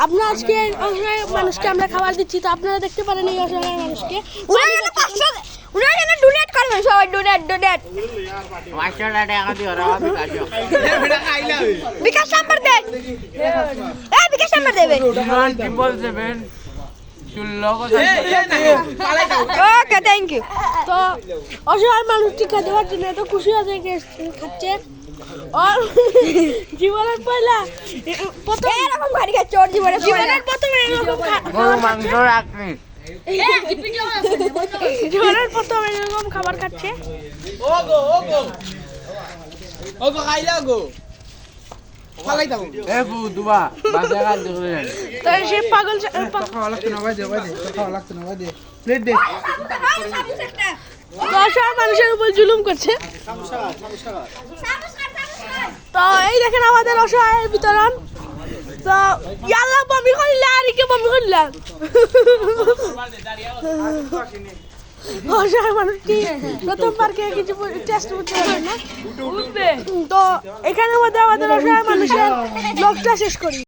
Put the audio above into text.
আপনারা আজকে অসহায় মানুষকে আমরা খাবার দিচ্ছি, তো আপনারা দেখতে পারেন এই অসহায় মানুষকে। উনারা যেন ডোনেট করবেন, সবাই ডোনেট। বিকাশ নাম্বার দেন, বিকাশ নাম্বার দেবেন। ওকে, থ্যাংক ইউ। তো অসহায় মানুষটি খেতে পারছে না, এত খুশি হয়ে খাচ্ছে। আর জীবনের পয়লা প্রথম এরকম গাড়ি খাচ্ছে ওর জীবনের প্রথম এরকম জীবনের প্রথম এরকম খাবার খাচ্ছে। তো সে পাগল অসহায় মানুষের উপর জুলুম করছে। তো এই দেখেন আমাদের অসহায়ের বিতরণ। তো ইয়াল্লা বমি করলা আর কি বমি করলা অসহায় মানুষটি প্রথমবার কে কিছু টেস্ট করতে পারবে না। তো এখানের মধ্যে আমাদের অসহায় মানুষের ব্লগটা শেষ করি।